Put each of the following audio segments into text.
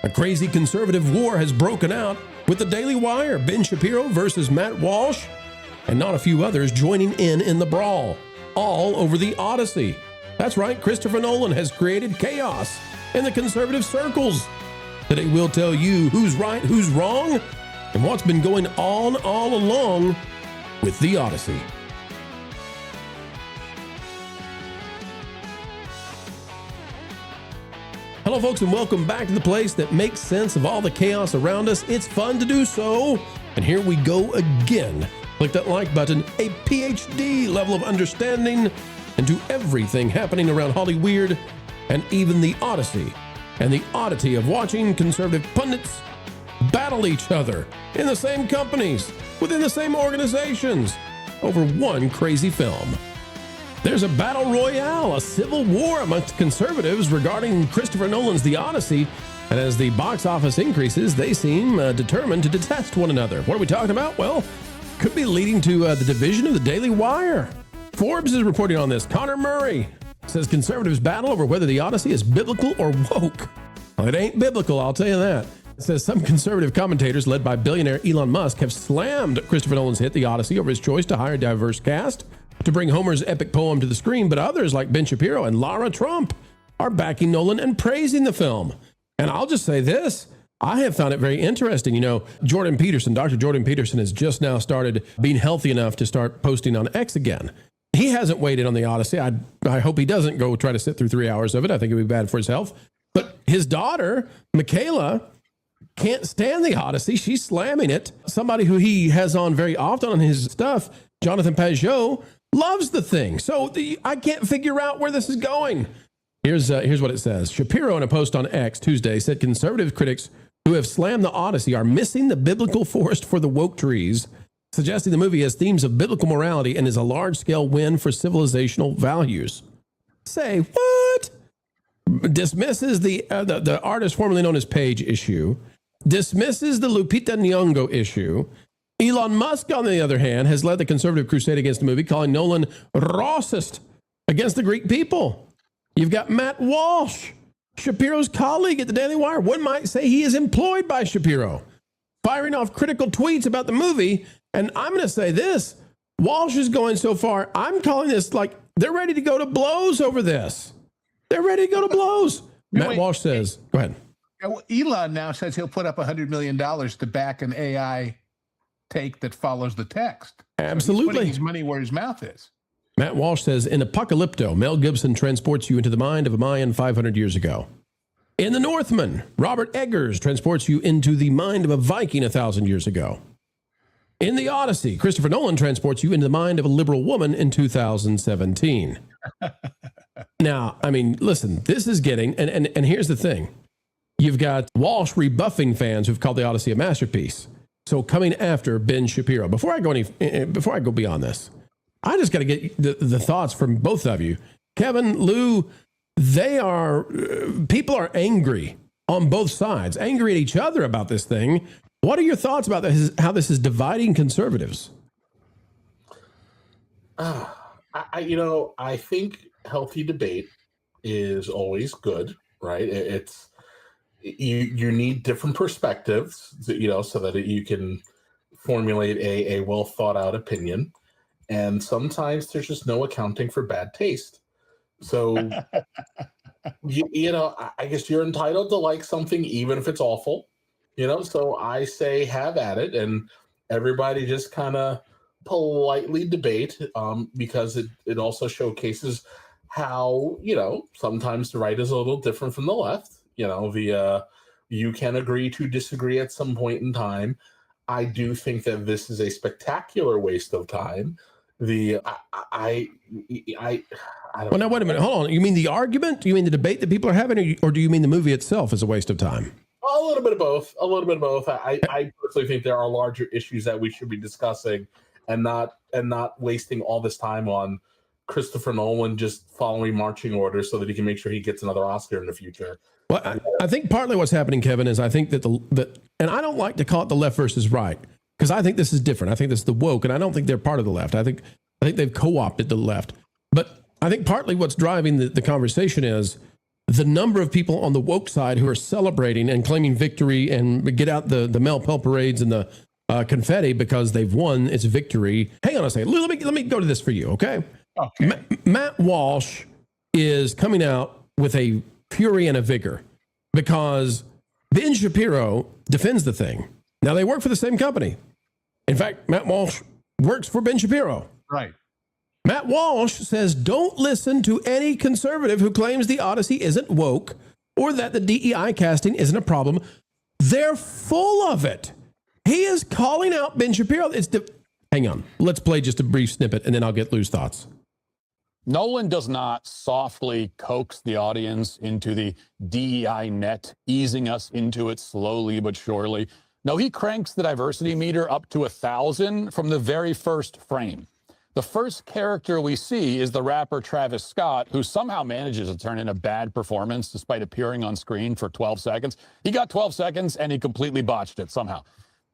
A crazy conservative war has broken out with the Daily Wire, Ben Shapiro versus Matt Walsh, and not a few others joining in the brawl, all over the Odyssey. That's right, Christopher Nolan has created chaos in the conservative circles. Today we'll tell you who's right, who's wrong, and what's been going on all along with the Odyssey. Hello, folks, and welcome back to the place that makes sense of all the chaos around us. It's fun to do so, and here we go again. Click that like button, a PhD level of understanding into everything happening around Hollyweird and even the Odyssey, and the oddity of watching conservative pundits battle each other in the same companies, within the same organizations, over one crazy film. There's a battle royale, a civil war amongst conservatives regarding Christopher Nolan's The Odyssey, and as the box office increases, they seem determined to detest one another. What are we talking about? Well, could be leading to the division of the Daily Wire. Forbes is reporting on this. Connor Murray says conservatives battle over whether The Odyssey is biblical or woke. Well, it ain't biblical, I'll tell you that. It says some conservative commentators led by billionaire Elon Musk have slammed Christopher Nolan's hit The Odyssey over his choice to hire a diverse cast to bring Homer's epic poem to the screen, but others like Ben Shapiro and Lara Trump are backing Nolan and praising the film. And I'll just say this, I have found it very interesting. You know, Jordan Peterson, Dr. Jordan Peterson has just now started being healthy enough to start posting on X again. He hasn't weighed in on the Odyssey. I hope he doesn't go try to sit through 3 hours of it. I think it would be bad for his health. But his daughter, Michaela, can't stand the Odyssey. She's slamming it. Somebody who he has on very often on his stuff, Jonathan Pajot, loves the thing. So I can't figure out where this is going. Here's what it says. Shapiro, in a post on X Tuesday, said conservative critics who have slammed the Odyssey are missing the biblical forest for the woke trees, suggesting the movie has themes of biblical morality and is a large-scale win for civilizational values. Say what? Dismisses the artist formerly known as Page issue. Dismisses the Lupita Nyong'o issue. Elon Musk, on the other hand, has led the conservative crusade against the movie, calling Nolan racist against the Greek people. You've got Matt Walsh, Shapiro's colleague at the Daily Wire. One might say he is employed by Shapiro, firing off critical tweets about the movie. And I'm going to say this, Walsh is going so far, I'm calling this like they're ready to go to blows over this. They're ready to go to blows. Matt Walsh says, go ahead. Elon now says he'll put up $100 million to back an AI take that follows the text. Absolutely. So he's putting his money where his mouth is. Matt Walsh says, in Apocalypto, Mel Gibson transports you into the mind of a Mayan 500 years ago. In The Northman, Robert Eggers transports you into the mind of a Viking 1,000 years ago. In The Odyssey, Christopher Nolan transports you into the mind of a liberal woman in 2017. Now, I mean, listen, this is getting, and here's the thing. You've got Walsh rebuffing fans who've called The Odyssey a masterpiece. So coming after Ben Shapiro. Before I go beyond this, I just got to get the thoughts from both of you. Kevin, Lou, people are angry on both sides, angry at each other about this thing. What are your thoughts about this, how this is dividing conservatives? I think healthy debate is always good, right? It's you need different perspectives, so that you can formulate a well thought out opinion. And sometimes there's just no accounting for bad taste. So, I guess you're entitled to like something, even if it's awful, so I say have at it, and everybody just kind of politely debate, because it also showcases how, sometimes the right is a little different from the left. You can agree to disagree at some point in time. I do think that this is a spectacular waste of time. I don't Well, now, wait a minute. Hold on. You mean the argument? Do you mean the debate that people are having, or do you mean the movie itself is a waste of time? A little bit of both. I personally think there are larger issues that we should be discussing, and not wasting all this time on Christopher Nolan just following marching orders so that he can make sure he gets another Oscar in the future. Well, I think partly what's happening, Kevin, is I think that and I don't like to call it the left versus right, because I think this is different. I think this is the woke, and I don't think they're part of the left. I think they've co-opted the left. But I think partly what's driving the conversation is the number of people on the woke side who are celebrating and claiming victory and get out the Mel Pell parades and the confetti because they've won its victory. Hang on a second. Let me go to this for you, okay? Okay. Matt Walsh is coming out with a fury and a vigor because Ben Shapiro defends the thing. Now, they work for the same company. In fact, Matt Walsh works for Ben Shapiro. Right. Matt Walsh says, don't listen to any conservative who claims the Odyssey isn't woke or that the DEI casting isn't a problem. They're full of it. He is calling out Ben Shapiro. Hang on. Let's play just a brief snippet, and then I'll get Lou's thoughts. Nolan does not softly coax the audience into the DEI net, easing us into it slowly but surely. No, he cranks the diversity meter up to 1,000 from the very first frame. The first character we see is the rapper Travis Scott, who somehow manages to turn in a bad performance despite appearing on screen for 12 seconds. He got 12 seconds and he completely botched it somehow.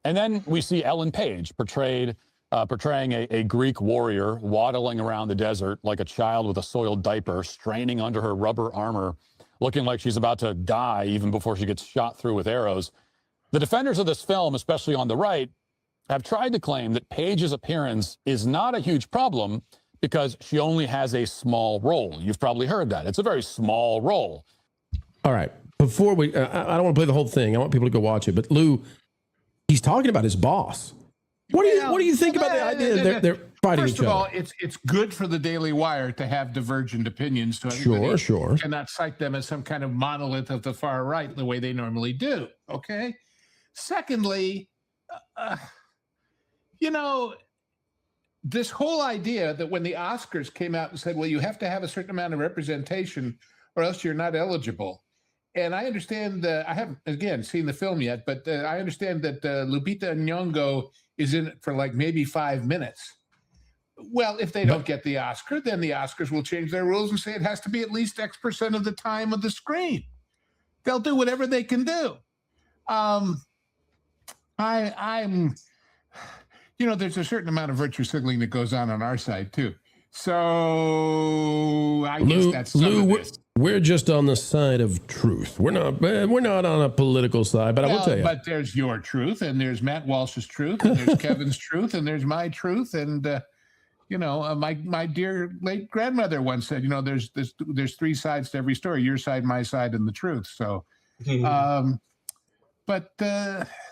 And then we see Ellen Page portraying a Greek warrior waddling around the desert like a child with a soiled diaper, straining under her rubber armor, looking like she's about to die even before she gets shot through with arrows. The defenders of this film, especially on the right, have tried to claim that Page's appearance is not a huge problem because she only has a small role. You've probably heard that. It's a very small role. All right. Before we, I don't want to play the whole thing. I want people to go watch it. But Lou, he's talking about his boss. What do you think about the idea that they're fighting each other? First of all, it's good for the Daily Wire to have divergent opinions. So Sure. cannot cite them as some kind of monolith of the far right the way they normally do. Okay. Secondly, this whole idea that when the Oscars came out and said, well, you have to have a certain amount of representation or else you're not eligible. And I understand, I haven't, again, seen the film yet, but I understand that Lupita Nyong'o is in it for like maybe 5 minutes. Well, if they don't get the Oscar, then the Oscars will change their rules and say it has to be at least X% of the time of the screen. They'll do whatever they can do. There's a certain amount of virtue signaling that goes on our side too. So I guess that's some of this. We're just on the side of truth. We're not on a political side, but I will tell you. But there's your truth, and there's Matt Walsh's truth, and there's Kevin's truth, and there's my truth, and my dear late grandmother once said, there's three sides to every story: your side, my side, and the truth. So, but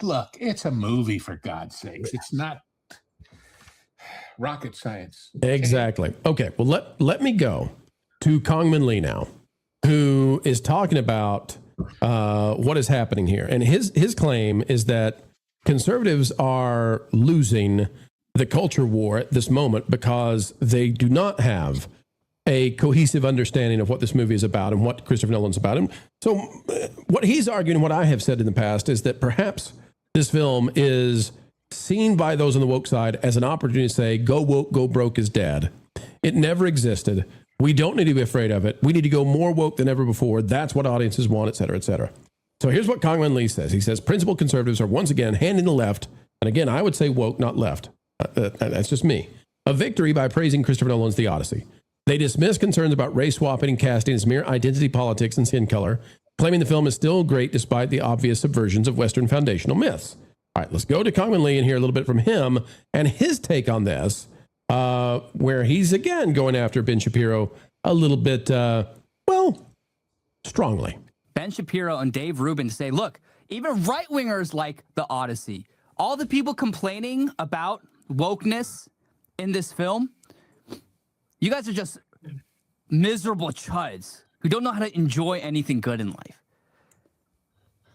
look, it's a movie, for God's sakes. It's not rocket science. Exactly. Okay. Well, let me go to Kongman Lee now, who is talking about what is happening here. And his claim is that conservatives are losing the culture war at this moment because they do not have a cohesive understanding of what this movie is about and what Christopher Nolan's about. And so what he's arguing, what I have said in the past, is that perhaps this film is seen by those on the woke side as an opportunity to say, go woke, go broke is dead. It never existed. We don't need to be afraid of it. We need to go more woke than ever before. That's what audiences want, et cetera, et cetera. So here's what Kongman Lee says. He says, principled conservatives are once again handing the left, and again, I would say woke, not left. That's just me. A victory by praising Christopher Nolan's The Odyssey. They dismiss concerns about race swapping and casting as mere identity politics and skin color, claiming the film is still great despite the obvious subversions of Western foundational myths. All right, let's go to Kongman Lee and hear a little bit from him and his take on this, where he's again going after Ben Shapiro a little bit, strongly. Ben Shapiro and Dave Rubin say, look, even right-wingers like The Odyssey. All the people complaining about wokeness in this film, you guys are just miserable chuds who don't know how to enjoy anything good in life.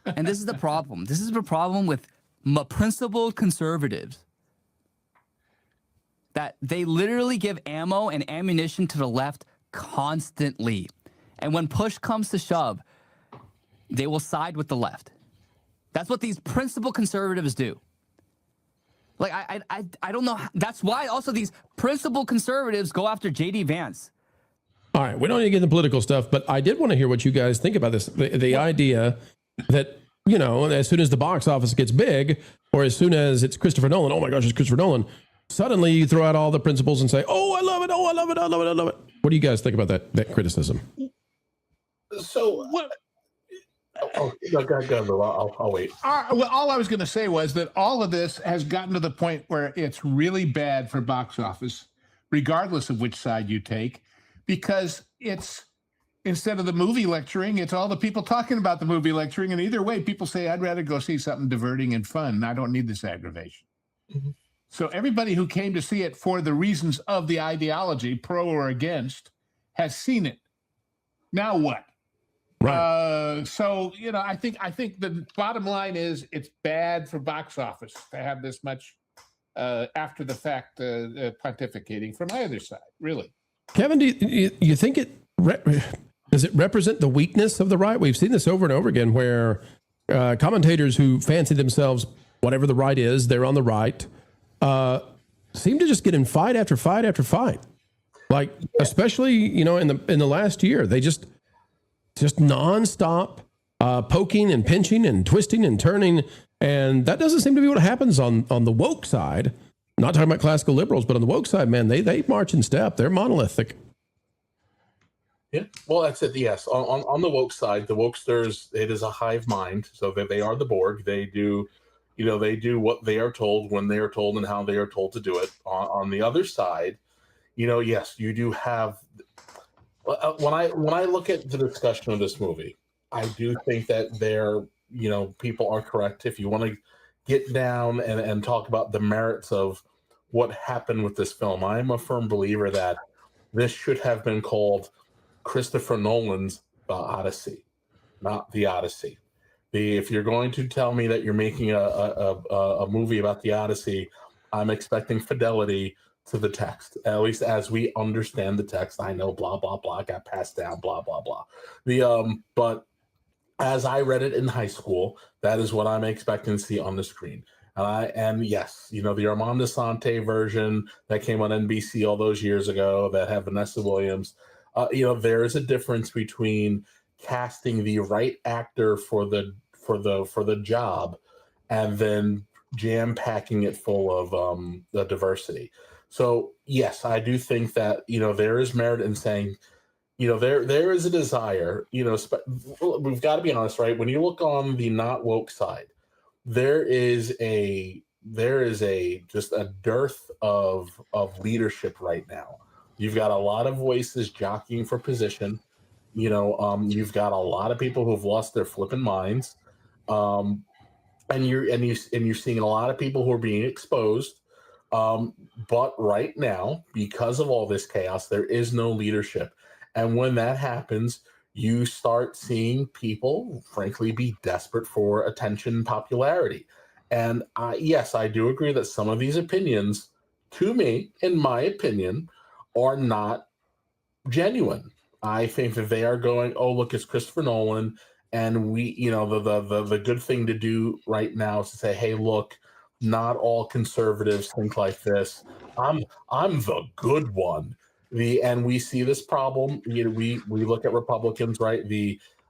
And this is the problem. This is the problem with principled conservatives. That they literally give ammo and ammunition to the left constantly. And when push comes to shove, they will side with the left. That's what these principled conservatives do. Like, I don't know. That's why also these principled conservatives go after J.D. Vance. All right, we don't need to get into political stuff, but I did want to hear what you guys think about this. The idea that, as soon as the box office gets big, or as soon as it's Christopher Nolan, oh my gosh, it's Christopher Nolan, suddenly you throw out all the principles and say, oh, I love it, oh, I love it, I love it, I love it. What do you guys think about that criticism? So Well, go ahead, Lou. I'll wait. well, all I was going to say was that all of this has gotten to the point where it's really bad for box office, regardless of which side you take, because it's instead of the movie lecturing, it's all the people talking about the movie lecturing. And either way, people say, I'd rather go see something diverting and fun. I don't need this aggravation. Mm-hmm. So everybody who came to see it for the reasons of the ideology, pro or against, has seen it. Now what? Right. So, I think the bottom line is it's bad for box office to have this much after the fact pontificating from either side, really. Kevin, do you think does it represent the weakness of the right? We've seen this over and over again where commentators who fancy themselves whatever the right is, they're on the right, seem to just get in fight after fight after fight. Like, especially, in the last year, they just nonstop poking and pinching and twisting and turning. And that doesn't seem to be what happens on the woke side. I'm not talking about classical liberals, but on the woke side, man, they march in step. They're monolithic. Yeah, well, that's it. Yes, on the woke side, the wokesters, it is a hive mind. So they are the Borg. They do, they do what they are told when they are told and how they are told to do it. On the other side, yes, you do have. When I look at the discussion of this movie, I do think that people are correct. If you want to get down and talk about the merits of what happened with this film, I am a firm believer that this should have been called Christopher Nolan's Odyssey, not the Odyssey. If you're going to tell me that you're making a movie about the Odyssey, I'm expecting fidelity to the text, at least as we understand the text. I know blah blah blah got passed down, blah blah blah. But as I read it in high school, that is what I'm expecting to see on the screen. And yes, the Armand Assante version that came on NBC all those years ago that had Vanessa Williams. There is a difference between casting the right actor for the job and then jam packing it full of the diversity. So yes, I do think that there is merit in saying there is a desire. We've got to be honest, right? When you look on the not woke side, there is just a dearth of leadership right now. You've got a lot of voices jockeying for position. You've got a lot of people who've lost their flipping minds, and you're seeing a lot of people who are being exposed. But right now, because of all this chaos, there is no leadership, and when that happens, you start seeing people, frankly, be desperate for attention and popularity. And yes, I do agree that some of these opinions, to me, in my opinion, are not genuine. I think that they are going, oh, look, it's Christopher Nolan. And we, the good thing to do right now is to say, hey, look, not all conservatives think like this. I'm the good one. And we see this problem. We look at Republicans, right?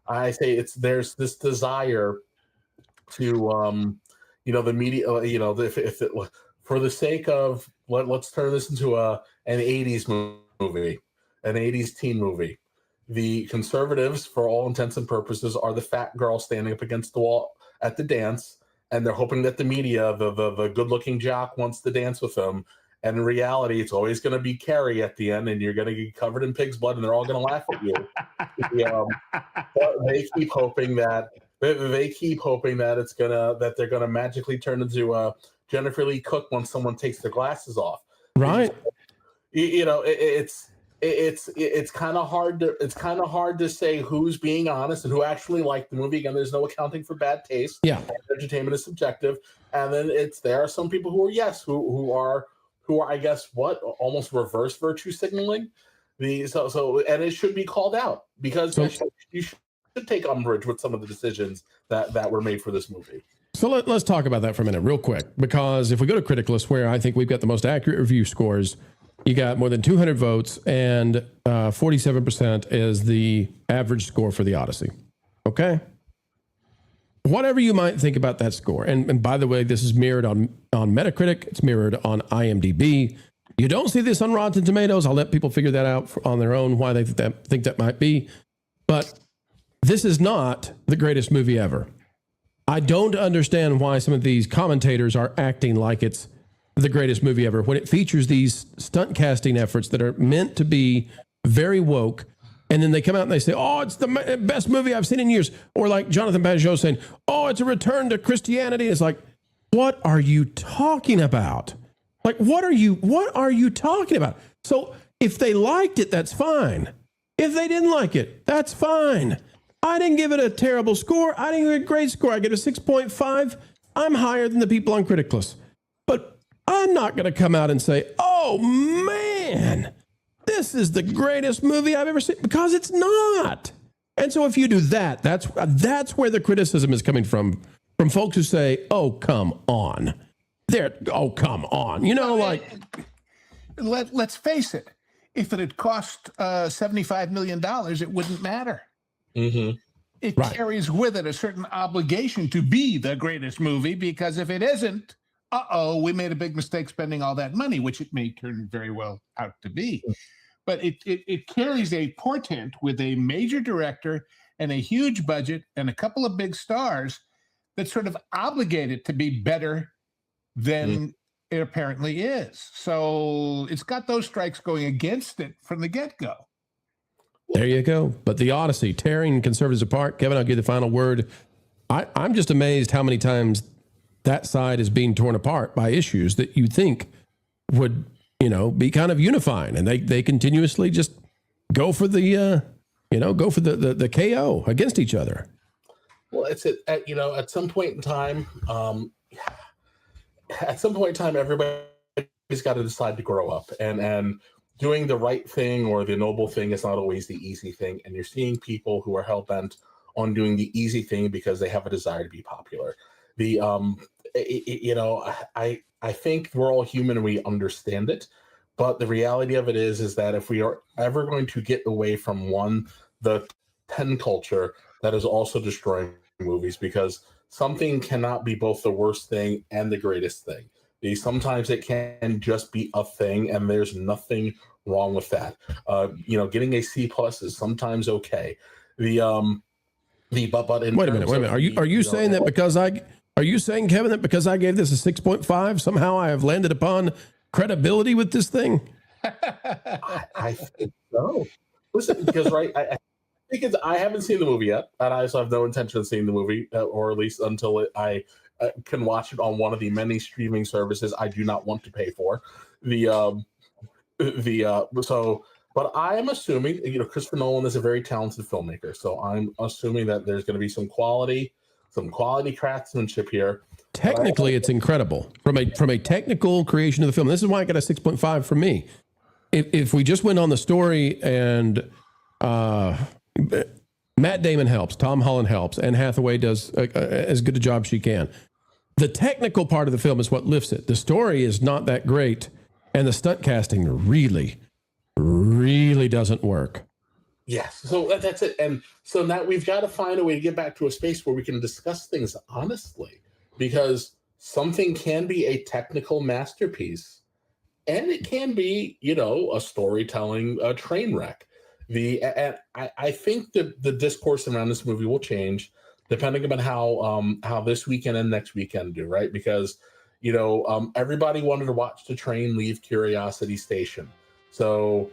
I say there's this desire to, the media, for the sake of let's turn this into an 80s movie, an 80s teen movie. The conservatives, for all intents and purposes, are the fat girl standing up against the wall at the dance, and they're hoping that the media, the good-looking jock, wants to dance with them. And in reality, it's always going to be Carrie at the end, and you're going to get covered in pig's blood, and they're all going to laugh at you. But they keep hoping that that they're gonna magically turn into Jennifer Lee Cook once someone takes their glasses off. Right. It's kind of hard to say who's being honest and who actually liked the movie. Again, there's no accounting for bad taste. Yeah, entertainment is subjective, and then there are some people who are I guess almost reverse virtue signaling. And it should be called out because you should take umbrage with some of the decisions that were made for this movie. So let's talk about that for a minute real quick, because if we go to Criticalist, where I think we've got the most accurate review scores, you got more than 200 votes, and 47% is the average score for the Odyssey. Okay? Whatever you might think about that score, and by the way, this is mirrored on Metacritic, it's mirrored on IMDb. You don't see this on Rotten Tomatoes. I'll let people figure that out on their own, why they think that might be. But this is not the greatest movie ever. I don't understand why some of these commentators are acting like it's the greatest movie ever when it features these stunt casting efforts that are meant to be very woke. And then they come out and they say, oh, it's the best movie I've seen in years. Or like Jonathan Pajot saying, oh, it's a return to Christianity. It's like, what are you talking about? Like, what are you talking about? So if they liked it, that's fine. If they didn't like it, that's fine. I didn't give it a terrible score. I didn't give it a great score. I get a 6.5. I'm higher than the people on Criticless. But I'm not going to come out and say, oh, man, this is the greatest movie I've ever seen, because it's not. And so if you do that, that's where the criticism is coming from folks who say, oh, come on. Oh, come on. You know, like... Let's face it. If it had cost $75 million, it wouldn't matter. Mm-hmm. It carries with it a certain obligation to be the greatest movie, because if it isn't, we made a big mistake spending all that money, which it may turn very well out to be. But it carries a portent with a major director and a huge budget and a couple of big stars that sort of obligate it to be better than it apparently is. So it's got those strikes going against it from the get-go. There you go. But the Odyssey, tearing conservatives apart. Kevin, I'll give the final word. I'm just amazed how many times that side is being torn apart by issues that you think would, be kind of unifying. And they continuously just go for the, the KO against each other. Well, at some point in time, everybody's got to decide to grow up, and doing the right thing or the noble thing is not always the easy thing. And you're seeing people who are hell-bent on doing the easy thing because they have a desire to be popular. I think we're all human and we understand it, but the reality of it is that if we are ever going to get away from the 10 culture that is also destroying movies, because something cannot be both the worst thing and the greatest thing. Sometimes it can just be a thing, and there's nothing wrong with that. Getting a C+ is sometimes okay. Wait a minute. Are you saying that because are you saying, Kevin, that because I gave this a 6.5, somehow I have landed upon credibility with this thing? I think so. Listen, because because I haven't seen the movie yet, and I also have no intention of seeing the movie, or at least until I can watch it on one of the many streaming services I do not want to pay for. But I am assuming, Christopher Nolan is a very talented filmmaker, so I'm assuming that there's going to be some quality craftsmanship here. Technically, it's incredible from a technical creation of the film. This is why I got a 6.5 from me. If we just went on the story and Matt Damon helps, Tom Holland helps, Anne Hathaway does as good a job she can. The technical part of the film is what lifts it. The story is not that great, and the stunt casting really, really doesn't work. Yes, so that's it. And so now we've got to find a way to get back to a space where we can discuss things honestly, because something can be a technical masterpiece, and it can be, a storytelling train wreck. I think that the discourse around this movie will change depending upon how this weekend and next weekend do, right? Because everybody wanted to watch the train leave Curiosity Station, so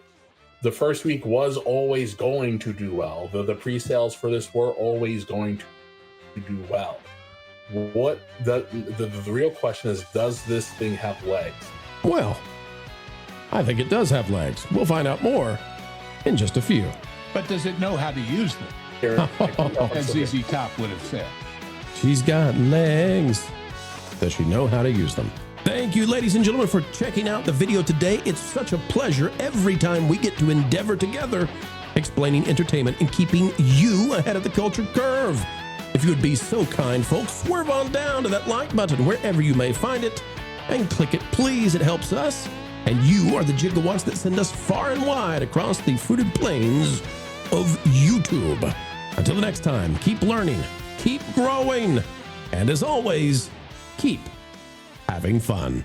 the first week was always going to do well. The pre-sales for this were always going to do well. What the real question is, does this thing have legs? Well, I think it does have legs. We'll find out more in just a few. But does it know how to use them? As ZZ Top would have said. She's got legs. Does she know how to use them? Thank you, ladies and gentlemen, for checking out the video today. It's such a pleasure every time we get to endeavor together, explaining entertainment and keeping you ahead of the culture curve. If you would be so kind, folks, swerve on down to that like button wherever you may find it and click it, please. It helps us. And you are the gigawatts that send us far and wide across the fruited plains of YouTube. Until the next time, keep learning, keep growing, and as always, keep having fun.